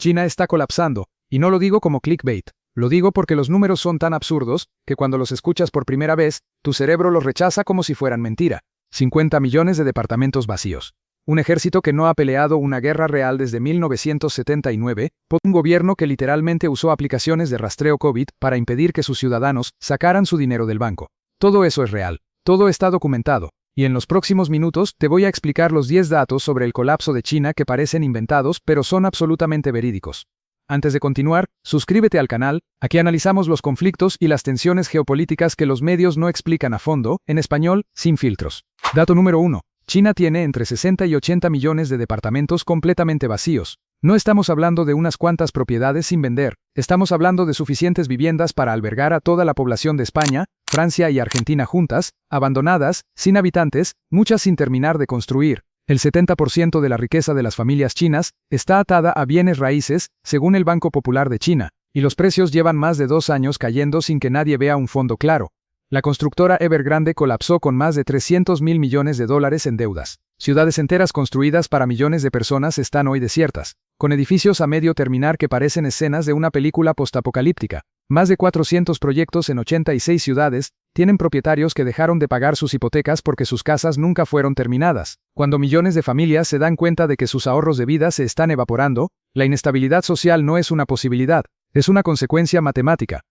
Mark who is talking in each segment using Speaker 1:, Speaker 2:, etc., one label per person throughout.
Speaker 1: China está colapsando, y no lo digo como clickbait, lo digo porque los números son tan absurdos, que cuando los escuchas por primera vez, tu cerebro los rechaza como si fueran mentira. 50 millones de departamentos vacíos. Un ejército que no ha peleado una guerra real desde 1979, un gobierno que literalmente usó aplicaciones de rastreo COVID para impedir que sus ciudadanos sacaran su dinero del banco. Todo eso es real, todo está documentado, y en los próximos minutos te voy a explicar los 10 datos sobre el colapso de China que parecen inventados pero son absolutamente verídicos. Antes de continuar, suscríbete al canal, aquí analizamos los conflictos y las tensiones geopolíticas que los medios no explican a fondo, en español, sin filtros. Dato número 1. China tiene entre 60 y 80 millones de departamentos completamente vacíos. No estamos hablando de unas cuantas propiedades sin vender, estamos hablando de suficientes viviendas para albergar a toda la población de España, Francia y Argentina juntas, abandonadas, sin habitantes, muchas sin terminar de construir. El 70% de la riqueza de las familias chinas está atada a bienes raíces, según el Banco Popular de China, y los precios llevan más de 2 años cayendo sin que nadie vea un fondo claro. La constructora Evergrande colapsó con más de 300.000 millones de dólares en deudas. Ciudades enteras construidas para millones de personas están hoy desiertas, con edificios a medio terminar que parecen escenas de una película postapocalíptica. Más de 400 proyectos en 86 ciudades tienen propietarios que dejaron de pagar sus hipotecas porque sus casas nunca fueron terminadas. Cuando millones de familias se dan cuenta de que sus ahorros de vida se están evaporando, la inestabilidad social no es una posibilidad, es una consecuencia matemática.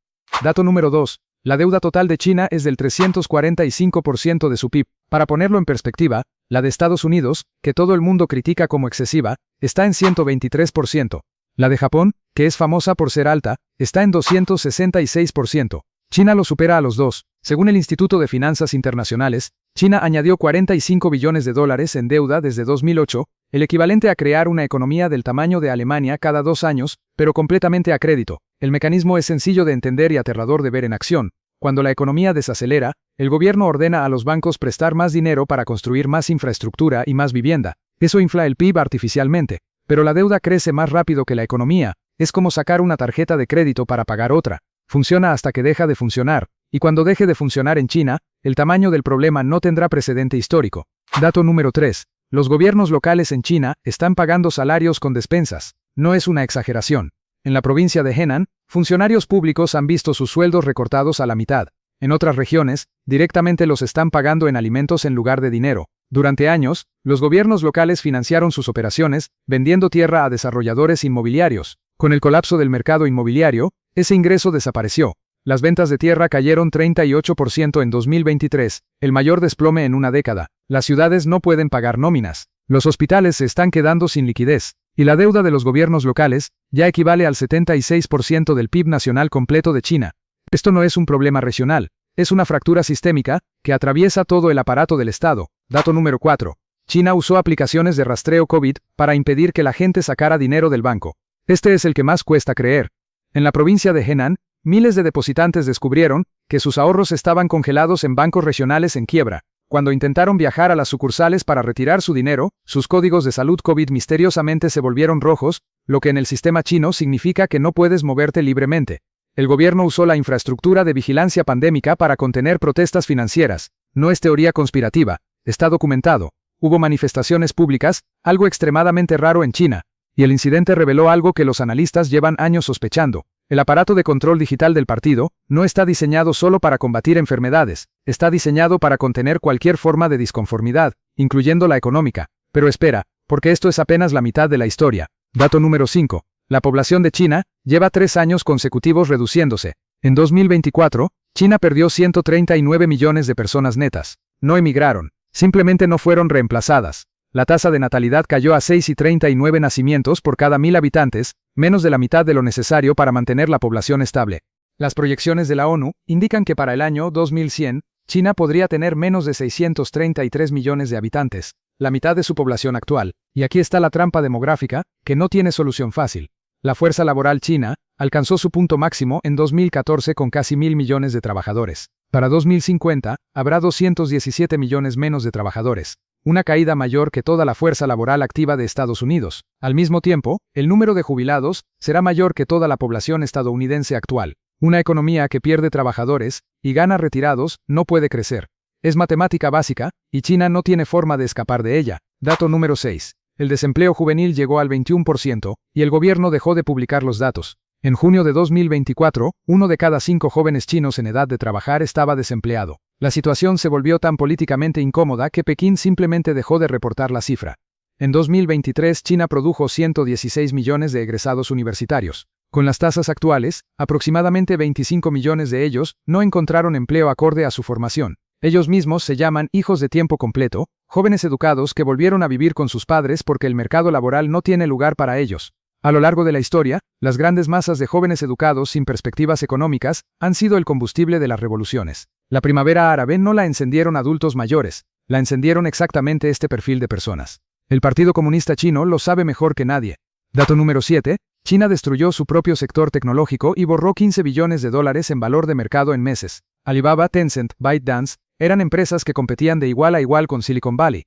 Speaker 1: Dato número 2. La deuda total de China es del 345% de su PIB. Para ponerlo en perspectiva, la de Estados Unidos, que todo el mundo critica como excesiva, está en 123%. La de Japón, que es famosa por ser alta, está en 266%. China lo supera a los dos. Según el Instituto de Finanzas Internacionales, China añadió 45 billones de dólares en deuda desde 2008, el equivalente a crear una economía del tamaño de Alemania cada 2 años, pero completamente a crédito. El mecanismo es sencillo de entender y aterrador de ver en acción. Cuando la economía desacelera, el gobierno ordena a los bancos prestar más dinero para construir más infraestructura y más vivienda. Eso infla el PIB artificialmente. Pero la deuda crece más rápido que la economía. Es como sacar una tarjeta de crédito para pagar otra. Funciona hasta que deja de funcionar. Y cuando deje de funcionar en China, el tamaño del problema no tendrá precedente histórico. Dato número 3. Los gobiernos locales en China están pagando salarios con despensas. No es una exageración. En la provincia de Henan, funcionarios públicos han visto sus sueldos recortados a la mitad. En otras regiones, directamente los están pagando en alimentos en lugar de dinero. Durante años, los gobiernos locales financiaron sus operaciones, vendiendo tierra a desarrolladores inmobiliarios. Con el colapso del mercado inmobiliario, ese ingreso desapareció. Las ventas de tierra cayeron 38% en 2023, el mayor desplome en una década. Las ciudades no pueden pagar nóminas. Los hospitales se están quedando sin liquidez. Y la deuda de los gobiernos locales ya equivale al 76% del PIB nacional completo de China. Esto no es un problema regional, es una fractura sistémica que atraviesa todo el aparato del Estado. Dato número 4. China usó aplicaciones de rastreo COVID para impedir que la gente sacara dinero del banco. Este es el que más cuesta creer. En la provincia de Henan, miles de depositantes descubrieron que sus ahorros estaban congelados en bancos regionales en quiebra. Cuando intentaron viajar a las sucursales para retirar su dinero, sus códigos de salud COVID misteriosamente se volvieron rojos, lo que en el sistema chino significa que no puedes moverte libremente. El gobierno usó la infraestructura de vigilancia pandémica para contener protestas financieras. No es teoría conspirativa, está documentado. Hubo manifestaciones públicas, algo extremadamente raro en China, y el incidente reveló algo que los analistas llevan años sospechando. El aparato de control digital del partido no está diseñado solo para combatir enfermedades, está diseñado para contener cualquier forma de disconformidad, incluyendo la económica. Pero espera, porque esto es apenas la mitad de la historia. Dato número 5. La población de China lleva 3 años consecutivos reduciéndose. En 2024, China perdió 139 millones de personas netas. No emigraron, simplemente no fueron reemplazadas. La tasa de natalidad cayó a 6,39 nacimientos por cada 1000 habitantes, menos de la mitad de lo necesario para mantener la población estable. Las proyecciones de la ONU indican que para el año 2100, China podría tener menos de 633 millones de habitantes, la mitad de su población actual. Y aquí está la trampa demográfica, que no tiene solución fácil. La fuerza laboral china alcanzó su punto máximo en 2014 con casi 1.000 millones de trabajadores. Para 2050, habrá 217 millones menos de trabajadores. Una caída mayor que toda la fuerza laboral activa de Estados Unidos. Al mismo tiempo, el número de jubilados será mayor que toda la población estadounidense actual. Una economía que pierde trabajadores y gana retirados no puede crecer. Es matemática básica, y China no tiene forma de escapar de ella. Dato número 6. El desempleo juvenil llegó al 21% y el gobierno dejó de publicar los datos. En junio de 2024, 1 de cada 5 jóvenes chinos en edad de trabajar estaba desempleado. La situación se volvió tan políticamente incómoda que Pekín simplemente dejó de reportar la cifra. En 2023, China produjo 116 millones de egresados universitarios. Con las tasas actuales, aproximadamente 25 millones de ellos no encontraron empleo acorde a su formación. Ellos mismos se llaman hijos de tiempo completo, jóvenes educados que volvieron a vivir con sus padres porque el mercado laboral no tiene lugar para ellos. A lo largo de la historia, las grandes masas de jóvenes educados sin perspectivas económicas han sido el combustible de las revoluciones. La primavera árabe no la encendieron adultos mayores, la encendieron exactamente este perfil de personas. El Partido Comunista Chino lo sabe mejor que nadie. Dato número 7. China destruyó su propio sector tecnológico y borró 15 billones de dólares en valor de mercado en meses. Alibaba, Tencent, ByteDance eran empresas que competían de igual a igual con Silicon Valley.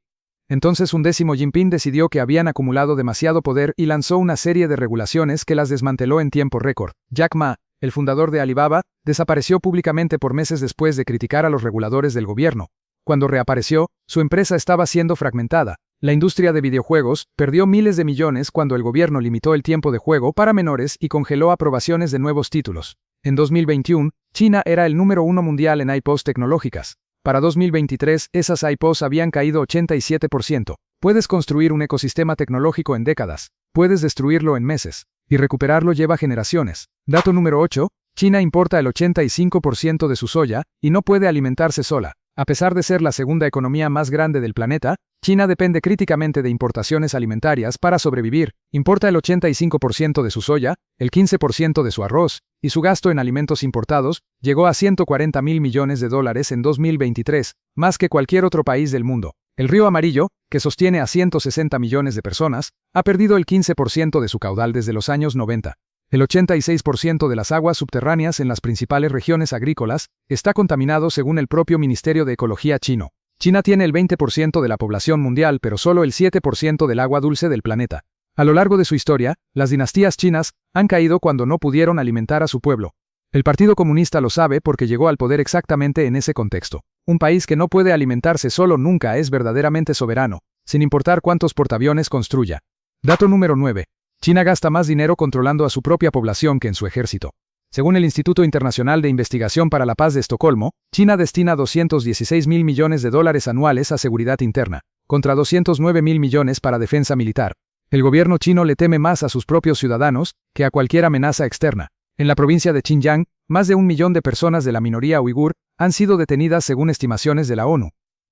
Speaker 1: Entonces un 10º Jinping decidió que habían acumulado demasiado poder y lanzó una serie de regulaciones que las desmanteló en tiempo récord. Jack Ma, el fundador de Alibaba, desapareció públicamente por meses después de criticar a los reguladores del gobierno. Cuando reapareció, su empresa estaba siendo fragmentada. La industria de videojuegos perdió miles de millones cuando el gobierno limitó el tiempo de juego para menores y congeló aprobaciones de nuevos títulos. En 2021, China era el número 1 mundial en iPods tecnológicas. Para 2023, esas iPods habían caído 87%. Puedes construir un ecosistema tecnológico en décadas. Puedes destruirlo en meses. Y recuperarlo lleva generaciones. Dato número 8. China importa el 85% de su soya y no puede alimentarse sola. A pesar de ser la segunda economía más grande del planeta, China depende críticamente de importaciones alimentarias para sobrevivir. Importa el 85% de su soya, el 15% de su arroz, y su gasto en alimentos importados llegó a 140.000 millones de dólares en 2023, más que cualquier otro país del mundo. El río Amarillo, que sostiene a 160 millones de personas, ha perdido el 15% de su caudal desde los años 90. El 86% de las aguas subterráneas en las principales regiones agrícolas está contaminado según el propio Ministerio de Ecología chino. China tiene el 20% de la población mundial, pero solo el 7% del agua dulce del planeta. A lo largo de su historia, las dinastías chinas han caído cuando no pudieron alimentar a su pueblo. El Partido Comunista lo sabe porque llegó al poder exactamente en ese contexto. Un país que no puede alimentarse solo nunca es verdaderamente soberano, sin importar cuántos portaaviones construya. Dato número 9. China gasta más dinero controlando a su propia población que en su ejército. Según el Instituto Internacional de Investigación para la Paz de Estocolmo, China destina 216.000 millones de dólares anuales a seguridad interna, contra 209.000 millones para defensa militar. El gobierno chino le teme más a sus propios ciudadanos que a cualquier amenaza externa. En la provincia de Xinjiang, más de 1 millón de personas de la minoría uigur han sido detenidas según estimaciones de la ONU.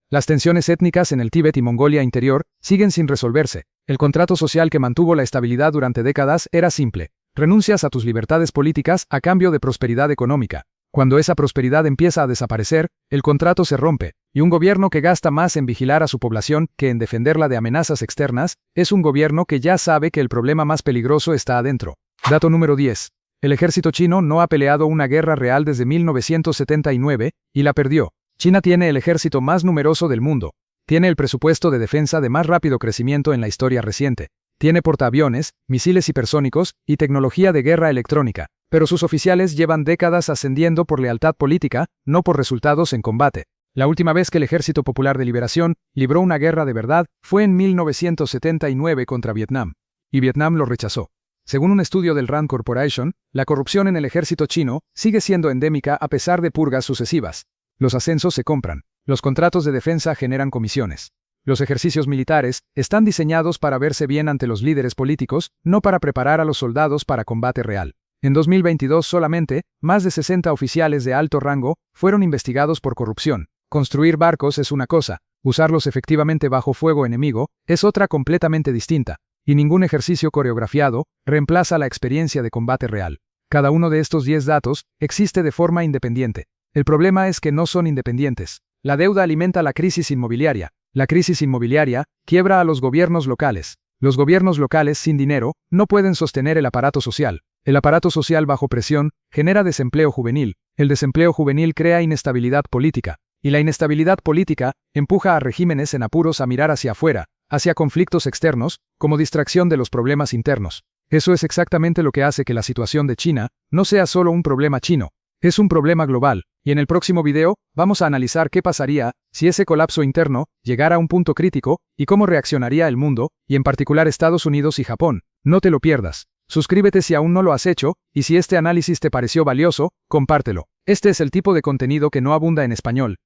Speaker 1: Las tensiones étnicas en el Tíbet y Mongolia Interior siguen sin resolverse. El contrato social que mantuvo la estabilidad durante décadas era simple. Renuncias a tus libertades políticas a cambio de prosperidad económica. Cuando esa prosperidad empieza a desaparecer, el contrato se rompe, y un gobierno que gasta más en vigilar a su población que en defenderla de amenazas externas, es un gobierno que ya sabe que el problema más peligroso está adentro. Dato número 10. El ejército chino no ha peleado una guerra real desde 1979, y la perdió. China tiene el ejército más numeroso del mundo. Tiene el presupuesto de defensa de más rápido crecimiento en la historia reciente. Tiene portaaviones, misiles hipersónicos y tecnología de guerra electrónica. Pero sus oficiales llevan décadas ascendiendo por lealtad política, no por resultados en combate. La última vez que el Ejército Popular de Liberación libró una guerra de verdad fue en 1979 contra Vietnam. Y Vietnam lo rechazó. Según un estudio del Rand Corporation, la corrupción en el ejército chino sigue siendo endémica a pesar de purgas sucesivas. Los ascensos se compran. Los contratos de defensa generan comisiones. Los ejercicios militares están diseñados para verse bien ante los líderes políticos, no para preparar a los soldados para combate real. En 2022 solamente, más de 60 oficiales de alto rango fueron investigados por corrupción. Construir barcos es una cosa, usarlos efectivamente bajo fuego enemigo es otra completamente distinta, y ningún ejercicio coreografiado reemplaza la experiencia de combate real. Cada uno de estos 10 datos existe de forma independiente. El problema es que no son independientes. La deuda alimenta la crisis inmobiliaria. La crisis inmobiliaria quiebra a los gobiernos locales. Los gobiernos locales sin dinero no pueden sostener el aparato social. El aparato social bajo presión genera desempleo juvenil. El desempleo juvenil crea inestabilidad política. Y la inestabilidad política empuja a regímenes en apuros a mirar hacia afuera, hacia conflictos externos, como distracción de los problemas internos. Eso es exactamente lo que hace que la situación de China no sea solo un problema chino. Es un problema global, y en el próximo video, vamos a analizar qué pasaría si ese colapso interno llegara a un punto crítico y cómo reaccionaría el mundo, y en particular Estados Unidos y Japón. No te lo pierdas. Suscríbete si aún no lo has hecho, y si este análisis te pareció valioso, compártelo. Este es el tipo de contenido que no abunda en español,